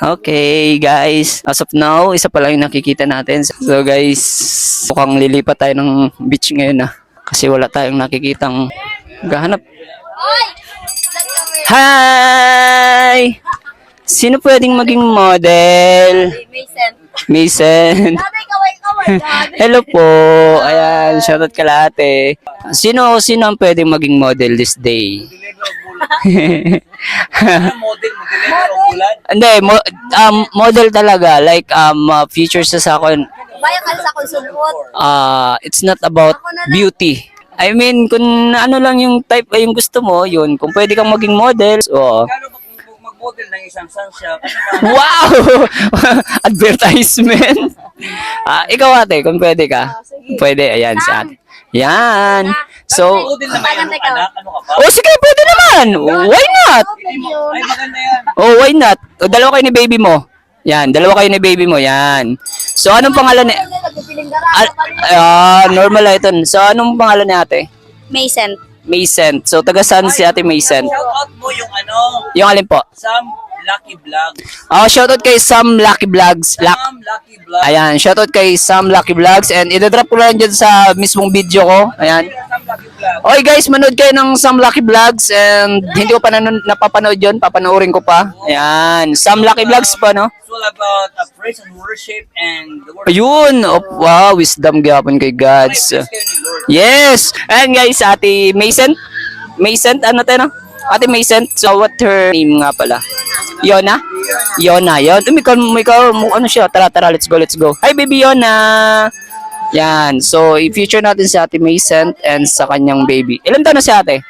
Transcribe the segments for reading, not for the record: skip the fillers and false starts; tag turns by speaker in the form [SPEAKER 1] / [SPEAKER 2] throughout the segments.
[SPEAKER 1] Okay, guys. As of now, isa pa lang yung nakikita natin. So, guys, mukhang lilipat tayo ng beach ngayon kasi wala tayong nakikitang gahanap. Hi! Sino pwedeng maging model?
[SPEAKER 2] Mason.
[SPEAKER 1] Mason. Hello po. Ayan, shoutout kalate. Sino ang pwedeng maging model this day?
[SPEAKER 3] Model o bulan?
[SPEAKER 1] Hindi, model talaga. Like, features sa akin.
[SPEAKER 2] Bayan ka sa konsumot.
[SPEAKER 1] It's not about beauty. I mean, kung ano lang yung type ay yung gusto mo, yun. Kung pwede kang maging model, so,
[SPEAKER 3] Kano mag-model ng isang sunshot?
[SPEAKER 1] wow! Advertisement! Ikaw ate, kung pwede ka. Pwede, ayan si ate. Yan. So,
[SPEAKER 3] Model na may anak, ano ka ba?
[SPEAKER 1] oh sige, pwede naman. Why not?
[SPEAKER 3] Ay, maganda yan.
[SPEAKER 1] Oh, why not? O, dalawa kayo ni baby mo. Yan, dalawa kayo ni baby mo. Yan. So, anong pangalan ni... normal lang ito. So, anong pangalan ni ate?
[SPEAKER 2] Mason.
[SPEAKER 1] Mason. So, taga saan si ate Mason?
[SPEAKER 3] Shout out mo yung ano,
[SPEAKER 1] Yung alin po?
[SPEAKER 3] Sam Lucky Vlog.
[SPEAKER 1] Shoutout kay Sam Lucky Vlogs.
[SPEAKER 3] Sam Lucky Vlog.
[SPEAKER 1] Ayan, shoutout kay Sam Lucky Vlogs. And idadrop ko lang dyan sa mismong video ko. Ayan.
[SPEAKER 3] Sam Lucky Vlog.
[SPEAKER 1] Okay guys, manood kayo ng Sam Lucky Vlogs. And hindi ko pa napapanood yun. Papanoorin ko pa. Ayan. Sam Lucky Vlogs pa, no?
[SPEAKER 3] It's all about praise and worship and the word.
[SPEAKER 1] Ayun. Oh, wow, wisdom gapon kay Gods.
[SPEAKER 3] Praise kayo ni Lord.
[SPEAKER 1] Yes! Ayan guys, Ate Mason. Mason, ano tayo, no? Ate Mason, so what her name nga pala? Yona? Yona, yun. Ikaw, ano siya? Tara, let's go. Hi, baby Yona! Yan, so i-feature natin si Ate Mason and sa kanyang baby. Ilan taon na si ate?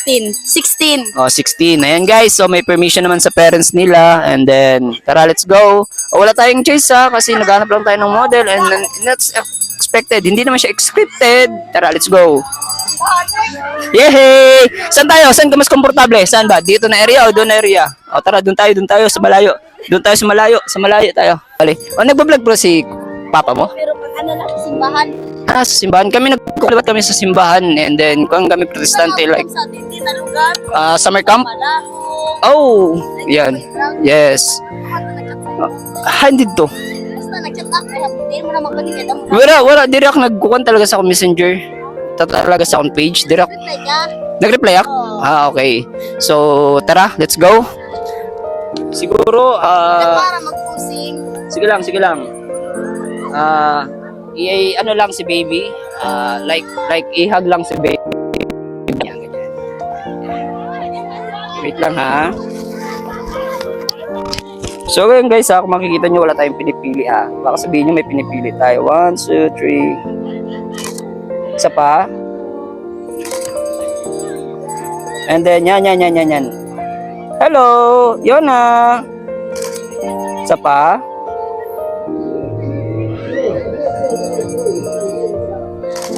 [SPEAKER 2] 16.
[SPEAKER 1] Oh, 16. Ayan guys, so may permission naman sa parents nila. And then, tara, let's go. Wala tayong choice kasi naghanap lang tayo ng model and that's expected. Hindi naman siya scripted. Tara, let's go. Yehey! Saan tayo? Saan ka mas komportable? Saan ba? Dito na area o doon na area? O tara, doon tayo sa malayo. Doon tayo sa malayo tayo. Bali. O nagbablog bro si papa mo?
[SPEAKER 2] Pero pag ano lang, simbahan.
[SPEAKER 1] Sa simbahan. Kami nagkulibat kami sa simbahan and then kung kami protestante like
[SPEAKER 2] Sa titi na lugar.
[SPEAKER 1] summer camp.
[SPEAKER 2] Malahok.
[SPEAKER 1] Oh, yan. Yes. Hindi to.
[SPEAKER 2] Basta nag-chat ako. Hindi mo na magpanigan mo.
[SPEAKER 1] Wala. Dire ako nagkukuhan talaga sa akong messenger. Talaga sa akong page. Dire ako.
[SPEAKER 2] Reply ka.
[SPEAKER 1] Nag-reply ako? Okay. So, tara, let's go. Siguro,
[SPEAKER 2] Para mag-pusing.
[SPEAKER 1] sige lang. Ano lang si baby. Like ihag lang si baby. Yan, ganyan. Wait lang ha. So ngayon guys, kung makikita nyo wala tayong pinipili baka sabihin nyo may pinipili tayo. 1, 2, 3. Isa pa. And then yan. Hello, Yona. Isa pa.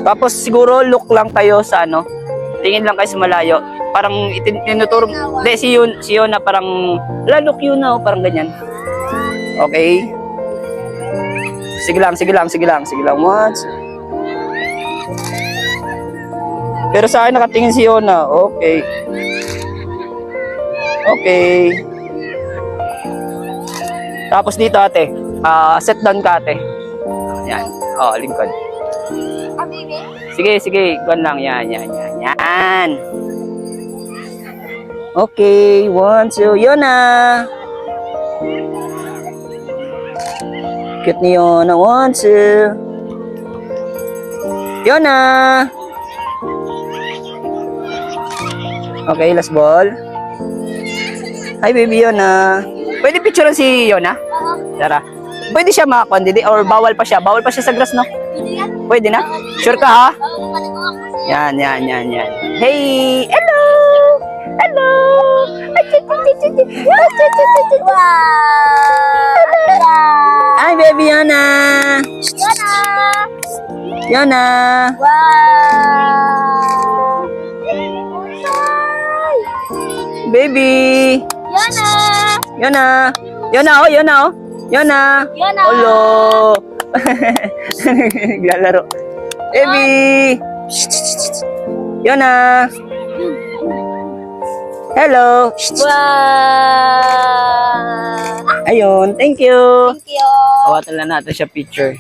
[SPEAKER 1] Tapos siguro look lang kayo sa ano. Tingin lang kayo sa malayo. Parang itinuturo. Hindi, si Yona parang, look yun na, parang ganyan. Okay. Sige lang. Once. Pero sa akin nakatingin si Yona. Okay. Tapos dito ate. Set down ka ate. Yan. Lingkod. Sige. Gwan lang. Yan. Okay. 1, 2. Yona. Cute ni Yona. 1, 2. Yona. Okay, last ball. Hi, baby Yona. Pwede picture si Yona? Tara. Pwede siya makakuha, or bawal pa siya? Bawal pa siya sa grass, no? Pwede na? Sure ka, ha? Yan. Hey! Hello! Hi, baby Yona! Yona! Baby! Yona! Hello! Naglalaro. Baby! Yona! Hello! Ayun, thank you.
[SPEAKER 2] Thank you.
[SPEAKER 1] Awatan lang natin siya picture.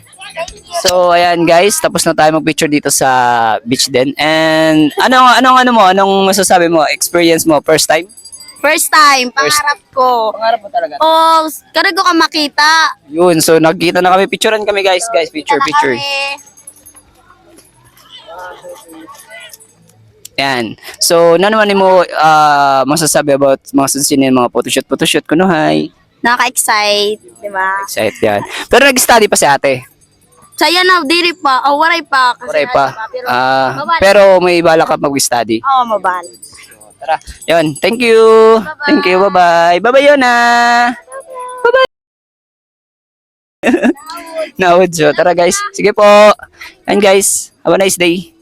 [SPEAKER 1] So, ayan guys, tapos na tayo mag-picture dito sa beach din. And anong masasabi mo? Experience mo first time?
[SPEAKER 2] First time, pangarap ko.
[SPEAKER 1] Pangarap mo talaga.
[SPEAKER 2] Oh, karag ko ka makita.
[SPEAKER 1] Yun, so nagkita na kami, picturean kami guys, picture. Yan. So, naman mo masasabi about mga sunsinin, mga photoshoot kunuhay.
[SPEAKER 2] Nakaka-excite, di ba?
[SPEAKER 1] Excited yan. Pero nag-study pa si ate.
[SPEAKER 2] Saya na, diri pa. Oh, waray pa. Kasi
[SPEAKER 1] Oray pa.
[SPEAKER 2] Pero, mabalik.
[SPEAKER 1] Pero may bala ka mag-study.
[SPEAKER 2] Oo, mabalik.
[SPEAKER 1] Tara. Yun. Thank you. Thank you. Bye-bye. Bye-bye, Yona. Bye-bye. Naud. So, tara guys. Sige po. And guys, have a nice day.